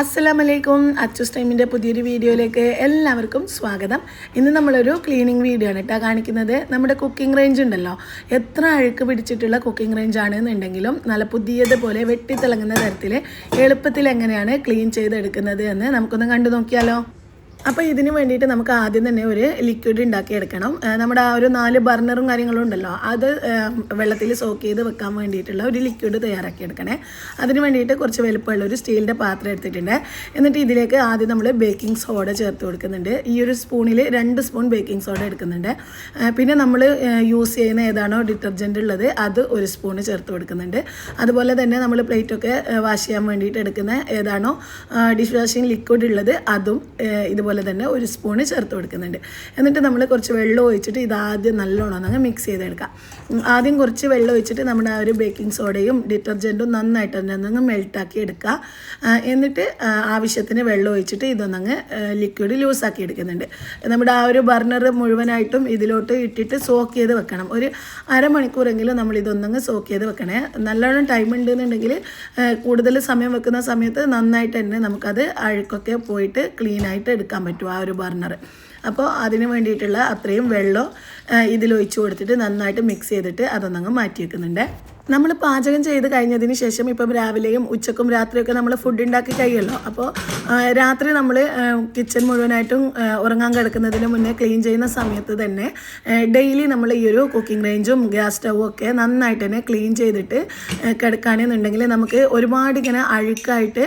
അസ്സലാമലൈക്കും. അച്ചൂസ് ടൈമിൻ്റെ പുതിയൊരു വീഡിയോയിലേക്ക് എല്ലാവർക്കും സ്വാഗതം. ഇന്ന് നമ്മളൊരു ക്ലീനിങ് വീഡിയോ ആണ് കേട്ടോ കാണിക്കുന്നത്. നമ്മുടെ കുക്കിംഗ് റേഞ്ച് ഉണ്ടല്ലോ, എത്ര അഴുക്ക് പിടിച്ചിട്ടുള്ള കുക്കിംഗ് റേഞ്ച് ആണെന്നുണ്ടെങ്കിലും നല്ല പുതിയതുപോലെ വെട്ടിത്തിളങ്ങുന്ന തരത്തിൽ എളുപ്പത്തിൽ എങ്ങനെയാണ് ക്ലീൻ ചെയ്തെടുക്കുന്നത് എന്ന് നമുക്കൊന്ന് കണ്ടു നോക്കിയാലോ. അപ്പോൾ ഇതിന് വേണ്ടിയിട്ട് നമുക്ക് ആദ്യം തന്നെ ഒരു ലിക്വിഡ് ഉണ്ടാക്കിയെടുക്കണം. നമ്മുടെ ആ ഒരു 4 ബർണറും കാര്യങ്ങളും ഉണ്ടല്ലോ, അത് വെള്ളത്തിൽ സോക്ക് ചെയ്ത് വെക്കാൻ വേണ്ടിയിട്ടുള്ള ഒരു ലിക്വിഡ് തയ്യാറാക്കിയെടുക്കണേ. അതിന് വേണ്ടിയിട്ട് കുറച്ച് വലുപ്പമുള്ള ഒരു സ്റ്റീലിൻ്റെ പാത്രം എടുത്തിട്ടുണ്ട്. എന്നിട്ട് ഇതിലേക്ക് ആദ്യം നമ്മൾ ബേക്കിംഗ് സോഡ ചേർത്ത് കൊടുക്കുന്നുണ്ട്. ഈ ഒരു സ്പൂണിൽ 2 സ്പൂൺ ബേക്കിംഗ് സോഡ എടുക്കുന്നുണ്ട്. പിന്നെ നമ്മൾ യൂസ് ചെയ്യുന്ന ഏതാണോ ഡിറ്റർജൻറ്റ് ഉള്ളത് അത് 1 സ്പൂണ് ചേർത്ത് കൊടുക്കുന്നുണ്ട്. അതുപോലെ തന്നെ നമ്മൾ പ്ലേറ്റൊക്കെ വാഷ് ചെയ്യാൻ വേണ്ടിയിട്ട് എടുക്കുന്ന ഏതാണോ ഡിഷ് വാഷിംഗ് ലിക്വിഡ് ഉള്ളത് അതും ഇതുപോലെ തന്നെ 1 സ്പൂണ് ചേർത്ത് കൊടുക്കുന്നുണ്ട്. എന്നിട്ട് നമ്മൾ കുറച്ച് വെള്ളം ഒഴിച്ചിട്ട് ഇതാദ്യം നല്ലോണം അങ്ങ് മിക്സ് ചെയ്തെടുക്കാം. ആദ്യം കുറച്ച് വെള്ളം ഒഴിച്ചിട്ട് നമ്മുടെ ആ ഒരു ബേക്കിംഗ് സോഡയും ഡിറ്റർജൻറ്റും നന്നായിട്ട് തന്നെ മെൽട്ടാക്കി എടുക്കുക. എന്നിട്ട് ആവശ്യത്തിന് വെള്ളം ഒഴിച്ചിട്ട് ഇതൊന്നങ്ങ് ലിക്വിഡ് ലൂസാക്കി എടുക്കുന്നുണ്ട്. നമ്മുടെ ആ ഒരു ബർണർ മുഴുവനായിട്ടും ഇതിലോട്ട് ഇട്ടിട്ട് സോക്ക് ചെയ്ത് വെക്കണം. ഒരു അരമണിക്കൂറെങ്കിലും നമ്മൾ ഇതൊന്നങ്ങ് സോക്ക് ചെയ്ത് വെക്കണേ. നല്ലോണം ടൈം ഉണ്ടെന്നുണ്ടെങ്കിൽ കൂടുതൽ സമയം വെക്കുന്ന സമയത്ത് നന്നായിട്ട് തന്നെ നമുക്കത് അഴുക്കൊക്കെ പോയിട്ട് ക്ലീനായിട്ട് എടുക്കാൻ പറ്റും ആ ഒരു ബർണർ. അപ്പോൾ അതിന് വേണ്ടിയിട്ടുള്ള അത്രയും വെള്ളം ഇതിലൊഴിച്ച് കൊടുത്തിട്ട് നന്നായിട്ട് മിക്സ് ചെയ്തിട്ട് അതൊന്നങ്ങ് മാറ്റി വെക്കുന്നുണ്ട്. നമ്മൾ പാചകം ചെയ്ത് കഴിഞ്ഞതിന് ശേഷം ഇപ്പം രാവിലെയും ഉച്ചക്കും രാത്രിയൊക്കെ നമ്മൾ ഫുഡ് ഉണ്ടാക്കി കഴിയുമല്ലോ. അപ്പോൾ രാത്രി നമ്മൾ കിച്ചൺ മുഴുവനായിട്ടും ഉറങ്ങാൻ കിടക്കുന്നതിന് മുന്നേ ക്ലീൻ ചെയ്യുന്ന സമയത്ത് തന്നെ ഡെയിലി നമ്മൾ ഈ ഒരു കുക്കിംഗ് റേഞ്ചും ഗ്യാസ് സ്റ്റൗവും ഒക്കെ നന്നായിട്ട് തന്നെ ക്ലീൻ ചെയ്തിട്ട് കിടക്കുകയാണെന്നുണ്ടെങ്കിൽ നമുക്ക് ഒരുപാട് ഇങ്ങനെ അഴുക്കായിട്ട്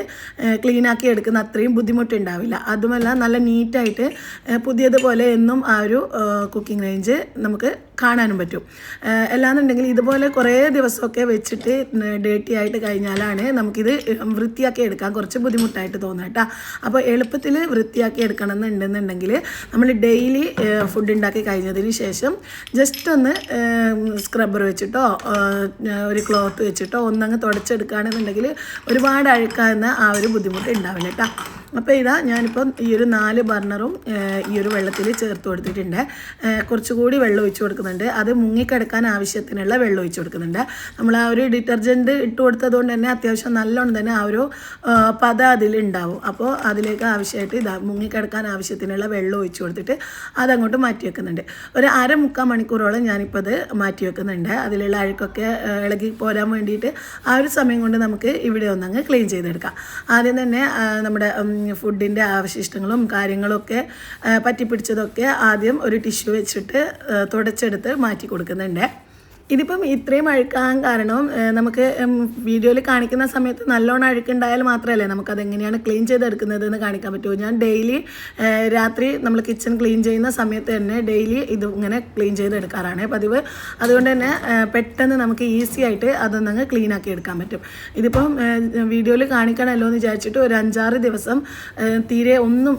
ക്ലീനാക്കി എടുക്കുന്ന അത്രയും ബുദ്ധിമുട്ടുണ്ടാവില്ല. അതുമല്ല നല്ല നീറ്റായിട്ട് പുതിയതുപോലെ എന്നും ആ ഒരു കുക്കിംഗ് റേഞ്ച് നമുക്ക് കാണാനും പറ്റും. അല്ലാന്നുണ്ടെങ്കിൽ ഇതുപോലെ കുറേ ദിവസമൊക്കെ വെച്ചിട്ട് ഡേർട്ടി ആയിട്ട് കഴിഞ്ഞാലാണ് നമുക്കിത് വൃത്തിയാക്കി എടുക്കാൻ കുറച്ച് ബുദ്ധിമുട്ടായിട്ട് തോന്നുക കേട്ടോ. അപ്പോൾ എളുപ്പത്തിൽ വൃത്തിയാക്കി എടുക്കണം എന്നുണ്ടെന്നുണ്ടെങ്കിൽ നമ്മൾ ഡെയിലി ഫുഡ് ഉണ്ടാക്കി കഴിഞ്ഞതിന് ശേഷം ജസ്റ്റ് ഒന്ന് സ്ക്രബ്ബർ വെച്ചിട്ടോ ഒരു ക്ലോത്ത് വെച്ചിട്ടോ ഒന്നങ്ങ് തുടച്ചെടുക്കുകയാണെന്നുണ്ടെങ്കിൽ ഒരുപാട് അഴുക്കാവുന്ന ആ ഒരു ബുദ്ധിമുട്ട് ഉണ്ടാവില്ല കേട്ടോ. അപ്പോൾ ഇതാ ഞാനിപ്പം ഈ ഒരു 4 ബർണറും ഈ ഒരു വെള്ളത്തിൽ ചേർത്ത് കൊടുത്തിട്ടുണ്ട്. കുറച്ചുകൂടി വെള്ളം ഒഴിച്ച് കൊടുക്കുന്നുണ്ട്. അത് മുങ്ങിക്കിടക്കാൻ ആവശ്യത്തിനുള്ള വെള്ളം ഒഴിച്ച് കൊടുക്കുന്നുണ്ട്. നമ്മൾ ആ ഒരു ഡിറ്റർജൻറ്റ് ഇട്ട് കൊടുത്തതുകൊണ്ട് തന്നെ അത്യാവശ്യം നല്ലോണം തന്നെ ആ ഒരു പത അതിലുണ്ടാവും. അപ്പോൾ അതിലേക്ക് ആവശ്യമായിട്ട് ഇതാ മുങ്ങിക്കിടക്കാൻ ആവശ്യത്തിനുള്ള വെള്ളം ഒഴിച്ച് കൊടുത്തിട്ട് അതങ്ങോട്ട് മാറ്റി വെക്കുന്നുണ്ട്. ഒരു 1/4 മണിക്കൂറോളം ഞാനിപ്പോൾ അത് മാറ്റി വെക്കുന്നുണ്ട്. അതിലുള്ള അഴുക്കൊക്കെ ഇളകി പോരാൻ വേണ്ടിയിട്ട് ആ ഒരു സമയം കൊണ്ട് നമുക്ക് ഇവിടെ ഒന്നങ്ങ് ക്ലീൻ ചെയ്തെടുക്കാം. ആദ്യം തന്നെ നമ്മുടെ ഫുഡിൻ്റെ അവശിഷ്ടങ്ങളും കാര്യങ്ങളൊക്കെ പറ്റിപ്പിടിച്ചതൊക്കെ ആദ്യം ഒരു ടിഷ്യൂ വെച്ചിട്ട് തുടച്ചെടുത്ത് മാറ്റി കൊടുക്കുന്നുണ്ട്. ഇതിപ്പം ഇത്രയും അഴുക്കാൻ കാരണം നമുക്ക് വീഡിയോയിൽ കാണിക്കുന്ന സമയത്ത് നല്ലോണം അഴുക്കുണ്ടായാൽ മാത്രമല്ലേ നമുക്കതെങ്ങനെയാണ് ക്ലീൻ ചെയ്തെടുക്കുന്നത് എന്ന് കാണിക്കാൻ പറ്റുമോ. ഞാൻ ഡെയിലി രാത്രി നമ്മൾ കിച്ചൺ ക്ലീൻ ചെയ്യുന്ന സമയത്ത് തന്നെ ഡെയിലി ഇത് ഇങ്ങനെ ക്ലീൻ ചെയ്തെടുക്കാറാണ് പതിവ്. അതുകൊണ്ട് തന്നെ പെട്ടെന്ന് നമുക്ക് ഈസി ആയിട്ട് അതൊന്നങ്ങ് ക്ലീൻ ആക്കി എടുക്കാൻ പറ്റും. ഇതിപ്പം വീഡിയോയിൽ കാണിക്കണമല്ലോ എന്ന് വിചാരിച്ചിട്ട് ഒരു 5-6 ദിവസം തീരെ ഒന്നും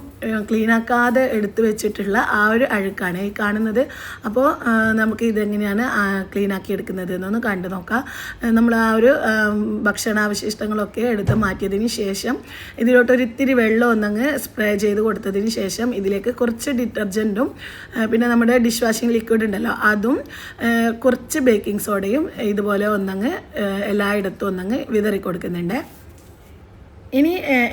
ക്ലീനാക്കാതെ എടുത്തു വെച്ചിട്ടുള്ള ആ ഒരു അഴുക്കാണ് ഈ കാണുന്നത്. അപ്പോൾ നമുക്ക് ഇതെങ്ങനെയാണ് ക്ലീൻ ആക്കി എടുക്കുന്നത് എന്നൊന്ന് കണ്ടു നോക്കാം. നമ്മൾ ആ ഒരു ഭക്ഷണാവശിഷ്ടങ്ങളൊക്കെ എടുത്ത് മാറ്റിയതിന് ശേഷം ഇതിലോട്ടൊരു ഇത്തിരി വെള്ളം ഒന്നങ്ങ് സ്പ്രേ ചെയ്ത് കൊടുത്തതിന് ശേഷം ഇതിലേക്ക് കുറച്ച് ഡിറ്റർജൻറ്റും പിന്നെ നമ്മുടെ ഡിഷ് വാഷിംഗ് ലിക്വിഡ് ഉണ്ടല്ലോ അതും കുറച്ച് ബേക്കിംഗ് സോഡയും ഇതുപോലെ ഒന്നങ്ങ് എല്ലായിടത്തും ഒന്നങ്ങ് വിതറി കൊടുക്കുന്നുണ്ട്. ഇനി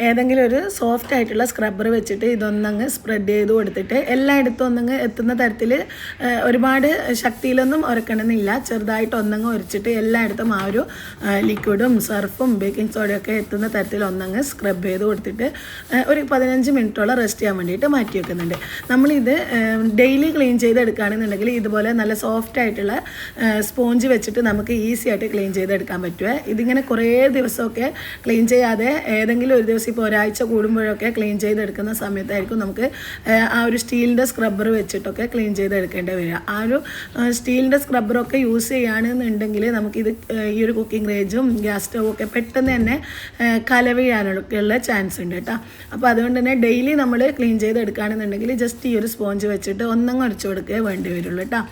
ഏതെങ്കിലും ഒരു സോഫ്റ്റ് ആയിട്ടുള്ള സ്ക്രബ്ബർ വെച്ചിട്ട് ഇതൊന്നങ്ങ് സ്പ്രെഡ് ചെയ്ത് കൊടുത്തിട്ട് എല്ലായിടത്തും ഒന്നങ്ങ് എത്തുന്ന തരത്തിൽ ഒരുപാട് ശക്തിയിലൊന്നും ഉരക്കണമെന്നില്ല, ചെറുതായിട്ട് ഒന്നങ്ങ് ഉരച്ചിട്ട് എല്ലായിടത്തും ആ ഒരു ലിക്വിഡും സർഫും ബേക്കിംഗ് സോഡയൊക്കെ എത്തുന്ന തരത്തിൽ ഒന്നങ്ങ് സ്ക്രബ് ചെയ്ത് കൊടുത്തിട്ട് ഒരു 15 മിനിറ്റോളം റെസ്റ്റ് ചെയ്യാൻ വേണ്ടിയിട്ട് മാറ്റി വെക്കുന്നുണ്ട്. നമ്മളിത് ഡെയിലി ക്ലീൻ ചെയ്തെടുക്കുകയാണെന്നുണ്ടെങ്കിൽ ഇതുപോലെ നല്ല സോഫ്റ്റ് ആയിട്ടുള്ള സ്പോഞ്ച് വെച്ചിട്ട് നമുക്ക് ഈസി ആയിട്ട് ക്ലീൻ ചെയ്തെടുക്കാൻ പറ്റുമേ. ഇതിങ്ങനെ കുറേ ദിവസമൊക്കെ ക്ലീൻ ചെയ്യാതെ ഏതെങ്കിലും ഒരു ദിവസം ഇപ്പോൾ ഒരാഴ്ച കൂടുമ്പോഴൊക്കെ ക്ലീൻ ചെയ്തെടുക്കുന്ന സമയത്തായിരിക്കും നമുക്ക് ആ ഒരു സ്റ്റീലിൻ്റെ സ്ക്രബ്ബർ വെച്ചിട്ടൊക്കെ ക്ലീൻ ചെയ്തെടുക്കേണ്ടി വരിക. ആ ഒരു സ്റ്റീലിൻ്റെ സ്ക്രബ്ബറൊക്കെ യൂസ് ചെയ്യുകയാണെന്നുണ്ടെങ്കിൽ നമുക്കിത് ഈ ഒരു കുക്കിംഗ് റേഞ്ചും ഗ്യാസ് സ്റ്റൗവും ഒക്കെ പെട്ടെന്ന് തന്നെ കലവിയാനൊക്കെയുള്ള ചാൻസ് ഉണ്ട് കേട്ടോ. അപ്പോൾ അതുകൊണ്ട് തന്നെ ഡെയിലി നമ്മൾ ക്ലീൻ ചെയ്തെടുക്കുകയാണെന്നുണ്ടെങ്കിൽ ജസ്റ്റ് ഈ ഒരു സ്പോഞ്ച് വെച്ചിട്ട് ഒന്നങ്ങ് ഉരച്ചു കൊടുക്കുകയേ വേണ്ടി വരുള്ളൂ കേട്ടോ.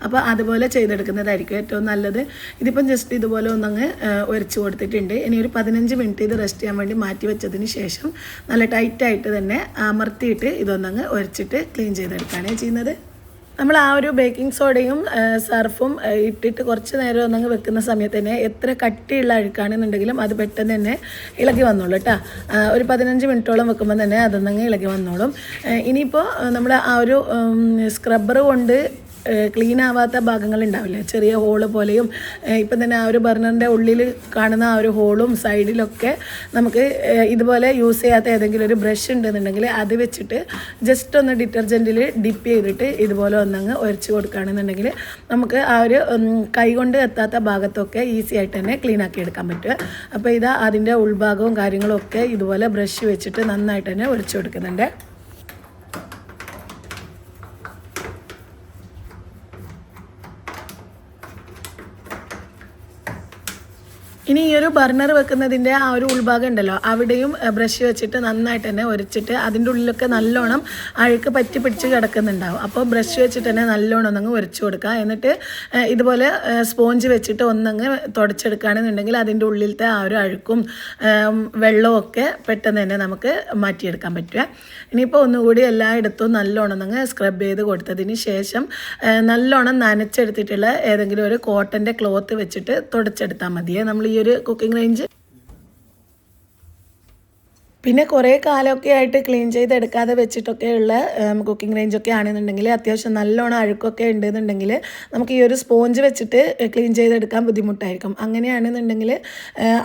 അപ്പോൾ അതുപോലെ ചെയ്തെടുക്കുന്നതായിരിക്കും ഏറ്റവും നല്ലത്. ഇതിപ്പം ജസ്റ്റ് ഇതുപോലെ ഒന്നങ്ങ് ഉരച്ച് കൊടുത്തിട്ടുണ്ട്. ഇനി ഒരു 15 മിനിറ്റ് ഇത് റെസ്റ്റ് ചെയ്യാൻ വേണ്ടി മാറ്റി വെച്ചതിന് ശേഷം നല്ല ടൈറ്റായിട്ട് തന്നെ അമർത്തിയിട്ട് ഇതൊന്നങ്ങ് ഉരച്ചിട്ട് ക്ലീൻ ചെയ്തെടുക്കുകയാണ് ചെയ്യുന്നത്. നമ്മൾ ആ ഒരു ബേക്കിംഗ് സോഡയും സർഫും ഇട്ടിട്ട് കുറച്ച് നേരം ഒന്നങ്ങ് വെക്കുന്ന സമയത്ത് തന്നെ എത്ര കട്ടിയുള്ള അഴുക്കാണെന്നുണ്ടെങ്കിലും അത് പെട്ടെന്ന് തന്നെ ഇളകി വന്നോളൂ കേട്ടോ. ഒരു 15 മിനിറ്റോളം വെക്കുമ്പോൾ തന്നെ അതൊന്നങ്ങ് ഇളകി വന്നോളും. ഇനിയിപ്പോൾ നമ്മൾ ആ ഒരു സ്ക്രബ്ബർ കൊണ്ട് ക്ലീൻ ആവാത്ത ഭാഗങ്ങളുണ്ടാവില്ലേ, ചെറിയ ഹോള് പോലെയും ഇപ്പം തന്നെ ആ ഒരു ബർണറിൻ്റെ ഉള്ളിൽ കാണുന്ന ആ ഒരു ഹോളും സൈഡിലൊക്കെ നമുക്ക് ഇതുപോലെ യൂസ് ചെയ്യാത്ത ഏതെങ്കിലും ഒരു ബ്രഷ് ഉണ്ടെന്നുണ്ടെങ്കിൽ അത് വെച്ചിട്ട് ജസ്റ്റ് ഒന്ന് ഡിറ്റർജൻറ്റിൽ ഡിപ്പ് ചെയ്തിട്ട് ഇതുപോലെ ഒന്നങ്ങ് ഉരച്ച് കൊടുക്കുകയാണെന്നുണ്ടെങ്കിൽ നമുക്ക് ആ ഒരു കൈ കൊണ്ട് എത്താത്ത ഭാഗത്തൊക്കെ ഈസി ആയിട്ട് തന്നെ ക്ലീൻ ആക്കി എടുക്കാൻ പറ്റുക. അപ്പോൾ ഇതാ അതിൻ്റെ ഉൾഭാഗവും കാര്യങ്ങളും ഒക്കെ ഇതുപോലെ ബ്രഷ് വെച്ചിട്ട് നന്നായിട്ട് തന്നെ ഉരച്ച് കൊടുക്കുന്നുണ്ട്. ഇനി ഈ ഒരു ബർണർ വെക്കുന്നതിൻ്റെ ആ ഒരു ഉൾഭാഗം ഉണ്ടല്ലോ, അവിടെയും ബ്രഷ് വെച്ചിട്ട് നന്നായിട്ട് തന്നെ ഉരച്ചിട്ട് അതിൻ്റെ ഉള്ളിലൊക്കെ നല്ലോണം അഴുക്ക് പറ്റി പിടിച്ച് കിടക്കുന്നുണ്ടാവും. അപ്പോൾ ബ്രഷ് വെച്ചിട്ട് തന്നെ നല്ലോണം ഒന്നങ്ങ് ഉരച്ച് കൊടുക്കുക. എന്നിട്ട് ഇതുപോലെ സ്പോഞ്ച് വെച്ചിട്ട് ഒന്നങ്ങ് തുടച്ചെടുക്കുകയാണെന്നുണ്ടെങ്കിൽ അതിൻ്റെ ഉള്ളിലത്തെ ആ ഒരു അഴുക്കും വെള്ളവും ഒക്കെ പെട്ടെന്ന് തന്നെ നമുക്ക് മാറ്റിയെടുക്കാൻ പറ്റുക. ഇനിയിപ്പോൾ ഒന്നുകൂടി എല്ലായിടത്തും നല്ലോണം ഒന്നങ്ങ് സ്ക്രബ് ചെയ്ത് കൊടുത്തതിന് ശേഷം നല്ലോണം നനച്ചെടുത്തിട്ടുള്ള ഏതെങ്കിലും ഒരു കോട്ടൻ്റെ ക്ലോത്ത് വെച്ചിട്ട് തുടച്ചെടുത്താൽ മതിയേ നമ്മൾ ഈ ഒരു കുക്കിംഗ് റേഞ്ച്. പിന്നെ കുറേ കാലമൊക്കെ ആയിട്ട് ക്ലീൻ ചെയ്തെടുക്കാതെ വെച്ചിട്ടൊക്കെയുള്ള കുക്കിംഗ് റേഞ്ചൊക്കെ ആണെന്നുണ്ടെങ്കിൽ അത്യാവശ്യം നല്ലോണം അഴുക്കൊക്കെ ഉണ്ടെന്നുണ്ടെങ്കിൽ നമുക്ക് ഈ ഒരു സ്പോഞ്ച് വെച്ചിട്ട് ക്ലീൻ ചെയ്തെടുക്കാൻ ബുദ്ധിമുട്ടായിരിക്കും. അങ്ങനെയാണെന്നുണ്ടെങ്കിൽ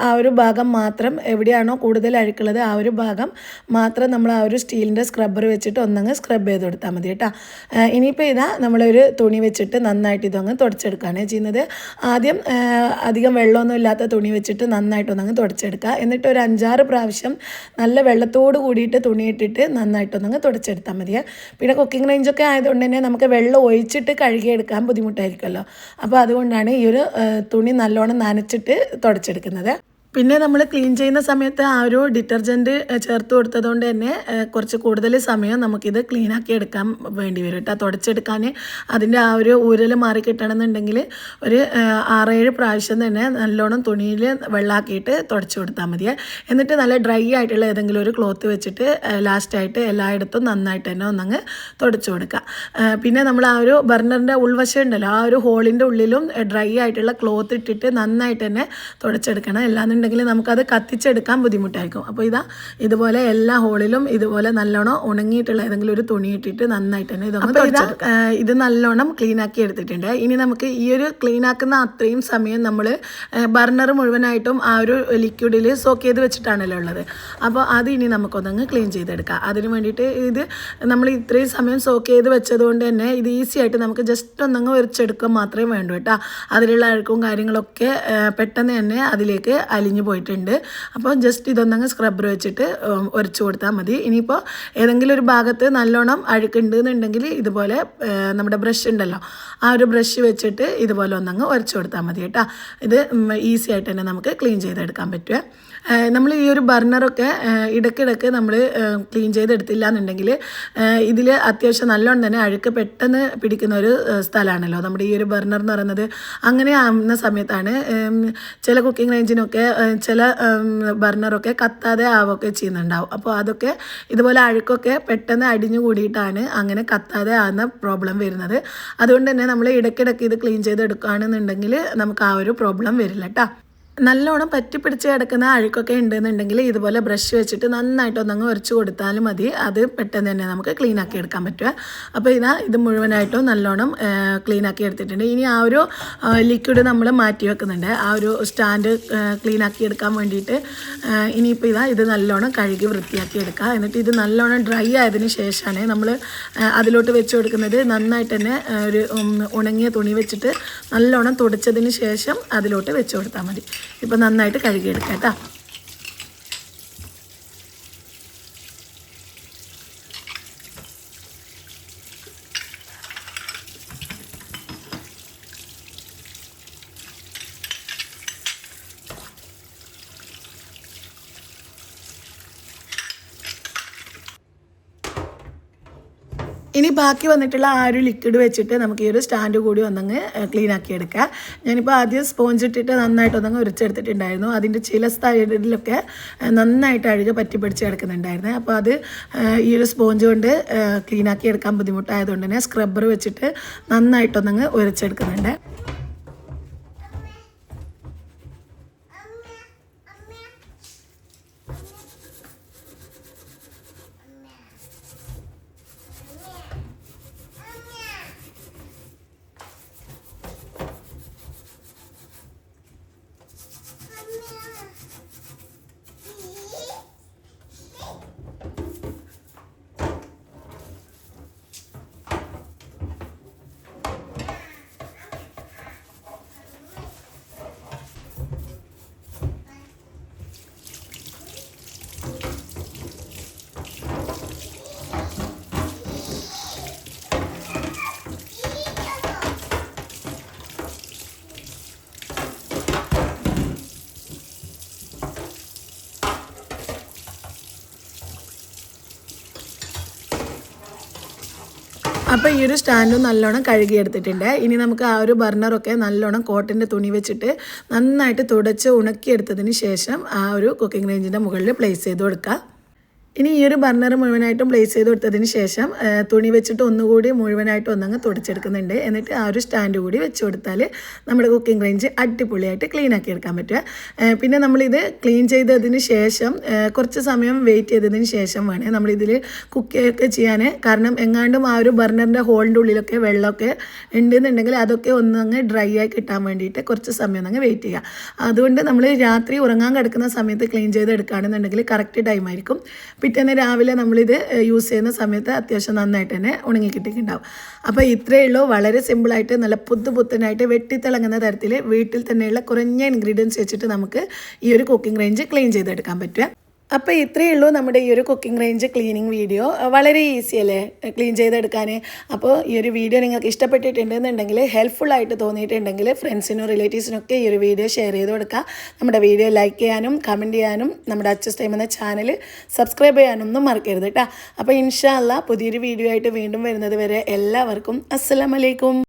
ആ ഒരു ഭാഗം മാത്രം എവിടെയാണോ കൂടുതൽ അഴുക്കുള്ളത് ആ ഒരു ഭാഗം മാത്രം നമ്മൾ ആ ഒരു സ്റ്റീലിൻ്റെ സ്ക്രബ്ബർ വെച്ചിട്ട് ഒന്നങ്ങ് സ്ക്രബ് ചെയ്ത് കൊടുത്താൽ മതി കേട്ടോ. ഇനിയിപ്പോൾ ഇതാ നമ്മളൊരു തുണി വെച്ചിട്ട് നന്നായിട്ട് ഇതങ്ങ് തുടച്ചെടുക്കുകയാണ് ചെയ്യുന്നത്. ആദ്യം അധികം വെള്ളമൊന്നും ഇല്ലാത്ത തുണി വെച്ചിട്ട് നന്നായിട്ടൊന്നങ്ങ് തുടച്ചെടുക്കുക. എന്നിട്ട് ഒരു 5-6 പ്രാവശ്യം നല്ല വെള്ളത്തോട് കൂടിയിട്ട് തുണിയിട്ടിട്ട് നന്നായിട്ടൊന്നങ്ങ് തുടച്ചെടുത്താൽ മതിയെ. പിന്നെ കുക്കിംഗ് റേഞ്ചൊക്കെ ആയതുകൊണ്ട് തന്നെ നമുക്ക് വെള്ളം ഒഴിച്ചിട്ട് കഴുകിയെടുക്കാൻ ബുദ്ധിമുട്ടായിരിക്കുമല്ലോ. അപ്പോൾ അതുകൊണ്ടാണ് ഈ ഒരു തുണി നല്ലോണം നനച്ചിട്ട് തുടച്ചെടുക്കുന്നത്. പിന്നെ നമ്മൾ ക്ലീൻ ചെയ്യുന്ന സമയത്ത് ആ ഒരു ഡിറ്റർജൻറ്റ് ചേർത്ത് കൊടുത്തതുകൊണ്ട് തന്നെ കുറച്ച് കൂടുതൽ സമയം നമുക്കിത് ക്ലീനാക്കി എടുക്കാൻ വേണ്ടി വരും കേട്ടോ. തുടച്ചെടുക്കാൻ അതിൻ്റെ ആ ഒരു ഊരൽ മാറി കിട്ടണമെന്നുണ്ടെങ്കിൽ ഒരു 6-7 പ്രാവശ്യം തന്നെ നല്ലോണം തുണിയിൽ വെള്ളമാക്കിയിട്ട് തുടച്ച് കൊടുത്താൽ മതിയെ. എന്നിട്ട് നല്ല ഡ്രൈ ആയിട്ടുള്ള ഏതെങ്കിലും ഒരു ക്ലോത്ത് വെച്ചിട്ട് ലാസ്റ്റായിട്ട് എല്ലായിടത്തും നന്നായിട്ട് തന്നെ ഒന്നങ്ങ് തുടച്ച് കൊടുക്കുക. പിന്നെ നമ്മൾ ആ ഒരു ബർണറിൻ്റെ ഉൾവശം ഉണ്ടല്ലോ, ആ ഒരു ഹോളിൻ്റെ ഉള്ളിലും ഡ്രൈ ആയിട്ടുള്ള ക്ലോത്ത് ഇട്ടിട്ട് നന്നായിട്ട് തന്നെ തുടച്ചെടുക്കണം. എല്ലാന്നുണ്ടെങ്കിൽ നമുക്കത് കത്തിച്ചെടുക്കാൻ ബുദ്ധിമുട്ടായിരിക്കും. അപ്പോൾ ഇതുപോലെ എല്ലാ ഹോളിലും ഇതുപോലെ നല്ലോണം ഉണങ്ങിയിട്ടുള്ള ഏതെങ്കിലും ഒരു തുണി ഇട്ടിട്ട് നന്നായിട്ട് തന്നെ ഇത് നല്ലോണം ക്ലീനാക്കി എടുത്തിട്ടുണ്ട്. ഇനി നമുക്ക് ഈ ഒരു ക്ലീനാക്കുന്ന അത്രയും സമയം നമ്മൾ ബർണർ മുഴുവനായിട്ടും ആ ഒരു ലിക്വിഡിൽ സോക്ക് ചെയ്ത് വെച്ചിട്ടാണല്ലോ ഉള്ളത്. അപ്പോൾ അത് ഇനി നമുക്കൊന്നങ്ങ് ക്ലീൻ ചെയ്തെടുക്കാം. അതിന് വേണ്ടിയിട്ട് ഇത് നമ്മൾ ഇത്രയും സമയം സോക്ക് ചെയ്ത് വെച്ചതുകൊണ്ട് തന്നെ ഇത് ഈസി ആയിട്ട് നമുക്ക് ജസ്റ്റ് ഒന്നങ്ങ് ഉരച്ചെടുക്കുക മാത്രമേ വേണ്ടൂ കേട്ടോ. അതിലുള്ള അഴുക്കും കാര്യങ്ങളൊക്കെ പെട്ടെന്ന് തന്നെ അതിലേക്ക് അലിഞ്ഞു പോയിട്ടുണ്ട്. അപ്പോൾ ജസ്റ്റ് ഇതൊന്നങ്ങ് സ്ക്രബ്ബർ വെച്ചിട്ട് ഉരച്ച് കൊടുത്താൽ മതി. ഇനിയിപ്പോൾ ഏതെങ്കിലും ഒരു ഭാഗത്ത് നല്ലോണം അഴുക്കുണ്ട് എന്നുണ്ടെങ്കിൽ ഇതുപോലെ നമ്മുടെ ബ്രഷ് ഉണ്ടല്ലോ, ആ ഒരു ബ്രഷ് വെച്ചിട്ട് ഇതുപോലെ ഒന്നങ്ങ് ഉരച്ച് കൊടുത്താൽ മതി കേട്ടോ. ഇത് ഈസി ആയിട്ട് തന്നെ നമുക്ക് ക്ലീൻ ചെയ്തെടുക്കാൻ പറ്റുക. നമ്മൾ ഈ ഒരു ബർണറൊക്കെ ഇടയ്ക്കിടയ്ക്ക് നമ്മൾ ക്ലീൻ ചെയ്തെടുത്തില്ല എന്നുണ്ടെങ്കിൽ ഇതിൽ അത്യാവശ്യം നല്ലോണം തന്നെ അഴുക്ക് പെട്ടെന്ന് പിടിക്കുന്ന ഒരു സ്ഥലമാണല്ലോ നമ്മുടെ ഈ ഒരു ബർണർ എന്ന് പറയുന്നത്. അങ്ങനെ ആവുന്ന സമയത്താണ് ചില കുക്കിംഗ് റേഞ്ചിനൊക്കെ ചില ബർണറൊക്കെ കത്താതെ ആവുകയൊക്കെ ചെയ്യുന്നുണ്ടാവും. അപ്പോൾ അതൊക്കെ ഇതുപോലെ അഴുക്കൊക്കെ പെട്ടെന്ന് അടിഞ്ഞു കൂടിയിട്ടാണ് അങ്ങനെ കത്താതെ ആവുന്ന പ്രോബ്ലം വരുന്നത്. അതുകൊണ്ട് തന്നെ നമ്മൾ ഇടയ്ക്കിടയ്ക്ക് ഇത് ക്ലീൻ ചെയ്തെടുക്കുകയാണെന്നുണ്ടെങ്കിൽ നമുക്ക് ആ ഒരു പ്രോബ്ലം വരില്ല കേട്ടോ. നല്ലോണം പറ്റിപ്പിടിച്ച് കിടക്കുന്ന അഴുക്കൊക്കെ ഉണ്ടെന്നുണ്ടെങ്കിൽ ഇതുപോലെ ബ്രഷ് വെച്ചിട്ട് നന്നായിട്ടൊന്നങ്ങ് ഉരച്ച് കൊടുത്താലും മതി. അത് പെട്ടെന്ന് തന്നെ നമുക്ക് ക്ലീനാക്കി എടുക്കാൻ പറ്റുക. അപ്പോൾ ഇത് മുഴുവനായിട്ടും നല്ലോണം ക്ലീനാക്കി എടുത്തിട്ടുണ്ട്. ഇനി ആ ഒരു ലിക്വിഡ് നമ്മൾ മാറ്റി വെക്കുന്നുണ്ട്, ആ ഒരു സ്റ്റാൻഡ് ക്ലീനാക്കി എടുക്കാൻ വേണ്ടിയിട്ട്. ഇനിയിപ്പോൾ ഇത് നല്ലോണം കഴുകി വൃത്തിയാക്കി എടുക്കുക. എന്നിട്ട് ഇത് നല്ലോണം ഡ്രൈ ആയതിന് ശേഷമാണ് നമ്മൾ അതിലോട്ട് വെച്ച് കൊടുക്കുന്നത്. നന്നായിട്ട് തന്നെ ഒരു ഉണങ്ങിയ തുണി വെച്ചിട്ട് നല്ലോണം തുടച്ചതിന് ശേഷം അതിലോട്ട് വെച്ച് കൊടുത്താൽ മതി. ഇപ്പോൾ നന്നായിട്ട് കഴുകിയെടുക്കാം കേട്ടോ. ഇനി ബാക്കി വന്നിട്ടുള്ള ആ ഒരു ലിക്വിഡ് വെച്ചിട്ട് നമുക്ക് ഈ ഒരു സ്റ്റാൻഡ് കൂടി ഒന്നങ്ങ് ക്ലീൻ ആക്കി എടുക്കാം. ഞാനിപ്പോൾ ആദ്യം സ്പോഞ്ച് ഇട്ടിട്ട് നന്നായിട്ട് ഒന്നങ്ങ് ഉരച്ചെടുത്തിട്ടുണ്ടായിരുന്നു. അതിൻ്റെ ചില സൈഡിലൊക്കെ നന്നായിട്ട് അഴുക പറ്റി പിടിച്ച് കിടക്കുന്നുണ്ടായിരുന്നു. അപ്പോൾ അത് ഈ ഒരു സ്പോഞ്ച് കൊണ്ട് ക്ലീൻ ആക്കി എടുക്കാൻ ബുദ്ധിമുട്ടായതുകൊണ്ട് തന്നെ സ്ക്രബ്ബർ വെച്ചിട്ട് നന്നായിട്ടൊന്നങ്ങ് ഉരച്ചെടുക്കുന്നുണ്ട്. അപ്പോൾ ഈ ഒരു സ്റ്റാൻഡും നല്ലോണം കഴുകിയെടുത്തിട്ടുണ്ട്. ഇനി നമുക്ക് ആ ഒരു ബർണറൊക്കെ നല്ലോണം കോട്ടൻ്റെ തുണി വെച്ചിട്ട് നന്നായിട്ട് തുടച്ച് ഉണക്കിയെടുത്തതിന് ശേഷം ആ ഒരു കുക്കിംഗ് റേഞ്ചിൻ്റെ മുകളിൽ പ്ലേസ് ചെയ്ത് കൊടുക്കുക. ഇനി ഈ ഒരു ബർണർ മുഴുവനായിട്ടും പ്ലേസ് ചെയ്ത് കൊടുത്തതിന് ശേഷം തുണി വെച്ചിട്ട് ഒന്നുകൂടി മുഴുവനായിട്ട് ഒന്നങ്ങ് തുടച്ചെടുക്കുന്നുണ്ട്. എന്നിട്ട് ആ ഒരു സ്റ്റാൻഡ് കൂടി വെച്ച് കൊടുത്താൽ നമ്മുടെ കുക്കിംഗ് റേഞ്ച് അടിപൊളിയായിട്ട് ക്ലീൻ ആക്കി എടുക്കാൻ പറ്റുക. പിന്നെ നമ്മളിത് ക്ലീൻ ചെയ്തതിന് ശേഷം കുറച്ച് സമയം വെയിറ്റ് ചെയ്തതിന് ശേഷം വേണേൽ നമ്മളിതിൽ കുക്കൊക്കെ ചെയ്യാൻ. കാരണം എങ്ങാണ്ടും ആ ഒരു ബർണറിൻ്റെ ഹോളിൻ്റെ ഉള്ളിലൊക്കെ വെള്ളമൊക്കെ ഉണ്ടെന്നുണ്ടെങ്കിൽ അതൊക്കെ ഒന്നങ്ങ് ഡ്രൈ ആയി കിട്ടാൻ വേണ്ടിയിട്ട് കുറച്ച് സമയം ഒന്നങ്ങ് വെയിറ്റ് ചെയ്യുക. അതുകൊണ്ട് നമ്മൾ രാത്രി ഉറങ്ങാൻ കിടക്കുന്ന സമയത്ത് ക്ലീൻ ചെയ്തെടുക്കുകയാണെന്നുണ്ടെങ്കിൽ കറക്റ്റ് ടൈമായിരിക്കും. പിറ്റേന്ന് രാവിലെ നമ്മളിത് യൂസ് ചെയ്യുന്ന സമയത്ത് അത്യാവശ്യം നന്നായിട്ട് തന്നെ ഉണങ്ങി കിട്ടിയിട്ടുണ്ടാവും. അപ്പോൾ ഇത്രയേ ഉള്ളൂ. വളരെ സിമ്പിളായിട്ട് നല്ല പുത്തനായിട്ട് വെട്ടിത്തിളങ്ങുന്ന തരത്തിൽ വീട്ടിൽ തന്നെയുള്ള കുറഞ്ഞ ഇൻഗ്രീഡിയൻസ് വെച്ചിട്ട് നമുക്ക് ഈ ഒരു കുക്കിംഗ് റേഞ്ച് ക്ലീൻ ചെയ്തെടുക്കാൻ പറ്റുക. അപ്പോൾ ഇത്രയേ ഉള്ളൂ നമ്മുടെ ഈ ഒരു കുക്കിംഗ് റേഞ്ച് ക്ലീനിങ് വീഡിയോ. വളരെ ഈസി അല്ലേ ക്ലീൻ ചെയ്തെടുക്കാൻ. അപ്പോൾ ഈ ഒരു വീഡിയോ നിങ്ങൾക്ക് ഇഷ്ടപ്പെട്ടിട്ടുണ്ടെന്നുണ്ടെങ്കിൽ ഹെൽപ്ഫുള്ളായിട്ട് തോന്നിയിട്ടുണ്ടെങ്കിൽ ഫ്രണ്ട്സിനും റിലേറ്റീവ്സിനൊക്കെ ഈ ഒരു വീഡിയോ ഷെയർ ചെയ്ത് കൊടുക്കുക. നമ്മുടെ വീഡിയോ ലൈക്ക് ചെയ്യാനും കമൻറ്റ് ചെയ്യാനും നമ്മുടെ അച്ചസ് ടൈം എന്ന ചാനൽ സബ്സ്ക്രൈബ് ചെയ്യാനൊന്നും മറക്കരുത് കേട്ടോ. അപ്പോൾ ഇൻഷാ അല്ലാ പുതിയൊരു വീഡിയോ ആയിട്ട് വീണ്ടും വരുന്നത് വരെ എല്ലാവർക്കും അസ്സലാമു അലൈക്കും.